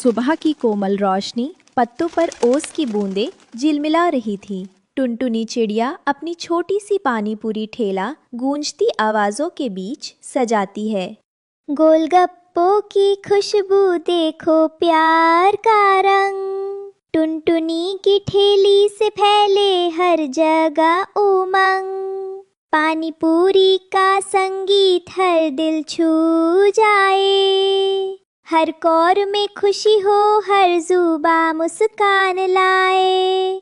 सुबह की कोमल रोशनी, पत्तों पर ओस की बूंदें झिलमिला रही थी। टुनटुनी चिड़िया अपनी छोटी सी पानी पूरी ठेला गूंजती आवाजों के बीच सजाती है। गोलगप्पों की खुशबू देखो प्यार का रंग, टुनटुनी की ठेली से फैले हर जगह उमंग, पानी पूरी का संगीत हर दिल छू जाए, हर कौर में खुशी हो हर जुबा मुस्कान लाए।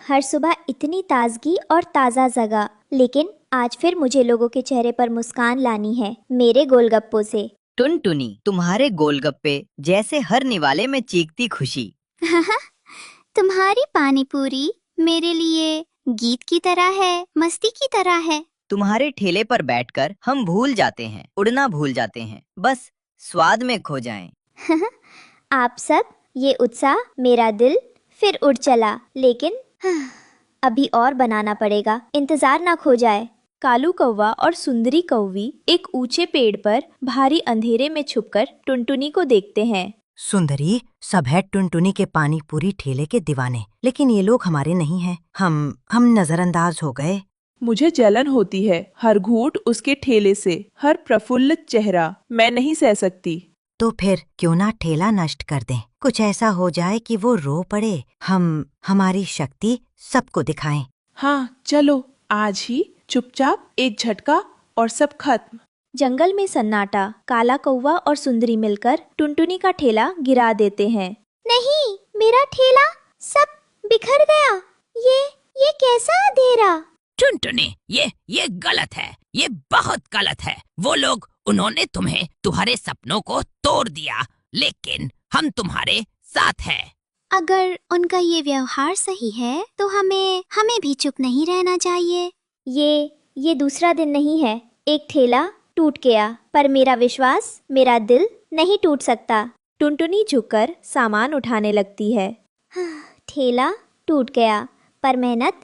हर सुबह इतनी ताजगी और ताज़ा जगह, लेकिन आज फिर मुझे लोगों के चेहरे पर मुस्कान लानी है मेरे गोलगप्पों से। टुनटुनी, तुम्हारे गोलगप्पे जैसे हर निवाले में चीखती खुशी। तुम्हारी पानी पूरी मेरे लिए गीत की तरह है, मस्ती की तरह है। तुम्हारे ठेले पर बैठकर हम भूल जाते हैं, उड़ना भूल जाते हैं, बस स्वाद में खो जाएं। आप सब ये उत्साह मेरा दिल फिर उड़ चला, लेकिन अभी और बनाना पड़ेगा, इंतजार ना खो जाए। कालू कौवा और सुंदरी कौवी एक ऊंचे पेड़ पर भारी अंधेरे में छुपकर टुनटुनी को देखते हैं। सुंदरी, सब है टुनटुनी के पानी पूरी ठेले के दीवाने, लेकिन ये लोग हमारे नहीं हैं। हम नजरअंदाज हो गए। मुझे जलन होती है हर घूंट उसके ठेले से, हर प्रफुल्लित चेहरा मैं नहीं सह सकती। तो फिर क्यों ना ठेला नष्ट कर दें, कुछ ऐसा हो जाए कि वो रो पड़े। हम हमारी शक्ति सबको दिखाएं। हाँ चलो, आज ही चुपचाप एक झटका और सब खत्म। जंगल में सन्नाटा। काला कौवा और सुंदरी मिलकर टुनटुनी का ठेला गिरा देते हैं। नहीं, मेरा ठेला सब बिखर गया। ये कैसा अंधेरा। टुनटुनी, ये गलत है, ये बहुत गलत है। वो लोग, उन्होंने तुम्हें तुम्हारे सपनों को तोड़ दिया, लेकिन हम तुम्हारे साथ हैं। अगर उनका ये व्यवहार सही है तो हमें भी चुप नहीं रहना चाहिए। ये दूसरा दिन नहीं है। एक ठेला टूट गया, पर मेरा विश्वास, मेरा दिल नहीं टूट सकता। टुनटुनी झुककर सामान उठाने लगती है। ठेला टूट गया, पर मेहनत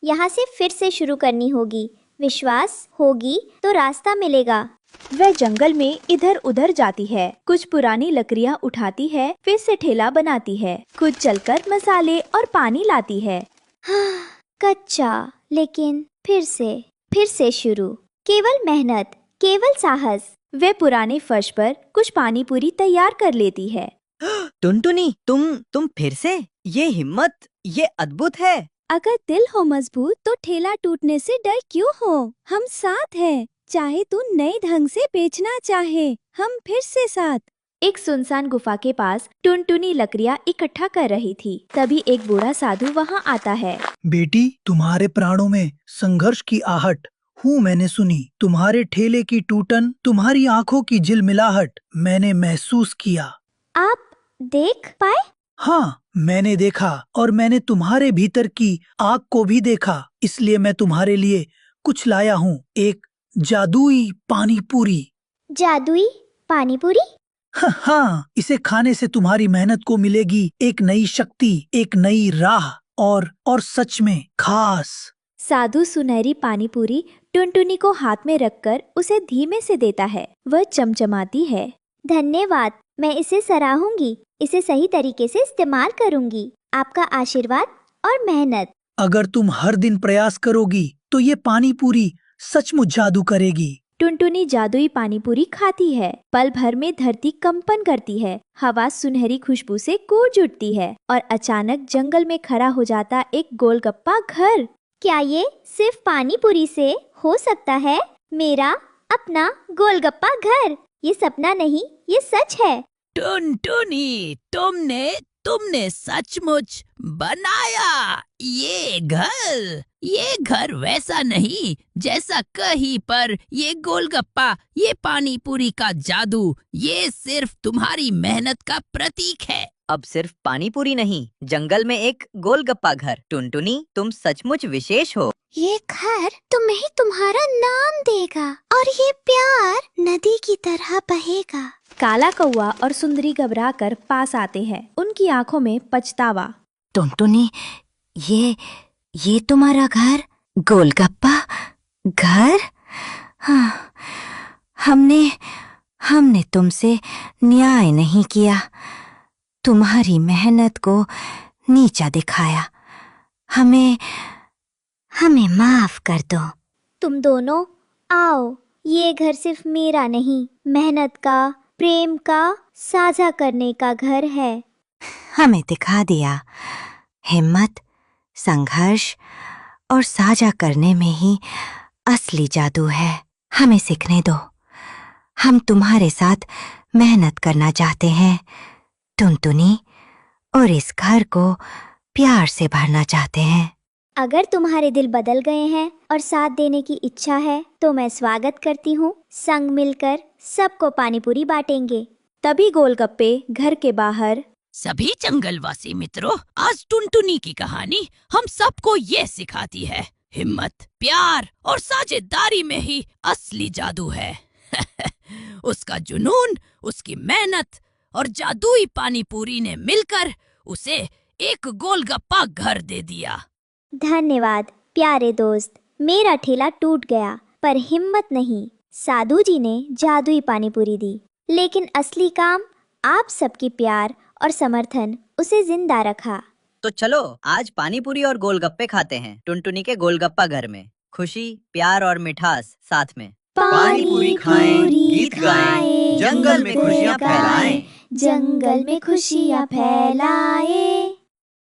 यहाँ से फिर से शुरू करनी होगी। विश्वास होगी तो रास्ता मिलेगा। वह जंगल में इधर उधर जाती है, कुछ पुरानी लकड़ियाँ उठाती है, फिर से ठेला बनाती है, खुद चलकर मसाले और पानी लाती है। कच्चा, लेकिन फिर से शुरू। केवल मेहनत, केवल साहस। वे पुराने फर्श पर कुछ पानी पूरी तैयार कर लेती है। टुनटुनी, तुम फिर से? ये हिम्मत, ये अद्भुत है। अगर दिल हो मजबूत तो ठेला टूटने से डर क्यों हो। हम साथ हैं, चाहे तू नए ढंग से बेचना चाहे, हम फिर से साथ। एक सुनसान गुफा के पास टुनटुनी लकड़ियाँ इकट्ठा कर रही थी। तभी एक बूढ़ा साधु वहाँ आता है। बेटी, तुम्हारे प्राणों में संघर्ष की आहट हूँ मैंने सुनी। तुम्हारे ठेले की टूटन, तुम्हारी आंखों की झिलमिलाहट मैंने महसूस किया। आप देख पाए? हाँ, मैंने देखा, और मैंने तुम्हारे भीतर की आग को भी देखा। इसलिए मैं तुम्हारे लिए कुछ लाया हूँ, एक जादुई पानी पूरी। जादुई पानी पूरी? हाँ, इसे खाने से तुम्हारी मेहनत को मिलेगी एक नई शक्ति, एक नई राह, और सच में खास। साधु सुनहरी पानी पूरी टुनटुनी को हाथ में रखकर उसे धीमे से देता है। वह चमचमाती है। धन्यवाद, मैं इसे सराहूंगी, इसे सही तरीके से इस्तेमाल करूंगी। आपका आशीर्वाद और मेहनत। अगर तुम हर दिन प्रयास करोगी तो ये पानी पूरी सचमुच जादू करेगी। टुनटुनी जादुई पानी पूरी खाती है। पल भर में धरती कंपन करती है, हवा सुनहरी खुशबू से गूंज उठती है, और अचानक जंगल में खड़ा हो जाता एक गोलगप्पा घर। क्या ये सिर्फ पानी पूरी से हो सकता है? मेरा अपना गोलगप्पा घर। ये सपना नहीं, ये सच है। टुनटुनी, तुमने सचमुच बनाया ये घर वैसा नहीं जैसा कहीं पर। ये गोलगप्पा, ये पानी पूरी का जादू, ये सिर्फ तुम्हारी मेहनत का प्रतीक है। अब सिर्फ पानी पूरी नहीं, जंगल में एक गोलगप्पा घर। टुनटुनी, तुम सचमुच विशेष हो। ये घर तुम्हें तुम्हारा नाम देगा, और ये प्यार नदी की तरह बहेगा। काला कौवा और सुंदरी घबराकर पास आते हैं, उनकी आंखों में पछतावा। टुनटुनी, ये तुम्हारा घर? गोलगप्पा घर? हाँ, हमने तुमसे न्याय नहीं किया। तुम्हारी मेहनत को नीचा दिखाया। हमें हमें माफ कर दो। तुम दोनों आओ, ये घर सिर्फ मेरा नहीं, मेहनत का, प्रेम का, साझा करने का घर है। हमें दिखा दिया, हिम्मत, संघर्ष और साझा करने में ही असली जादू है। हमें सीखने दो। हम तुम्हारे साथ मेहनत करना चाहते हैं, टुनटुनी, और इस घर को प्यार से भरना चाहते हैं। अगर तुम्हारे दिल बदल गए हैं और साथ देने की इच्छा है तो मैं स्वागत करती हूँ। संग मिलकर सबको पानी पूरी बांटेंगे। तभी गोलगप्पे घर के बाहर। सभी जंगलवासी मित्रों, आज टुनटुनी की कहानी हम सबको ये सिखाती है, हिम्मत, प्यार और साझेदारी में ही असली जादू है। उसका जुनून, उसकी मेहनत और जादुई पानी पूरी ने मिलकर उसे एक गोलगप्पा घर दे दिया। धन्यवाद प्यारे दोस्त। मेरा ठेला टूट गया पर हिम्मत नहीं, साधु जी ने जादुई पानी पूरी दी। लेकिन असली काम आप सबकी प्यार और समर्थन उसे जिंदा रखा। तो चलो आज पानी पूरी और गोलगप्पे खाते हैं टुनटुनी के गोलगप्पा घर में। खुशी, प्यार और मिठास साथ में। पानी पूरी खाएं, गीत गाएं, जंगल में खुशियां फैलाएं। जंगल में खुशियां फैलाएं।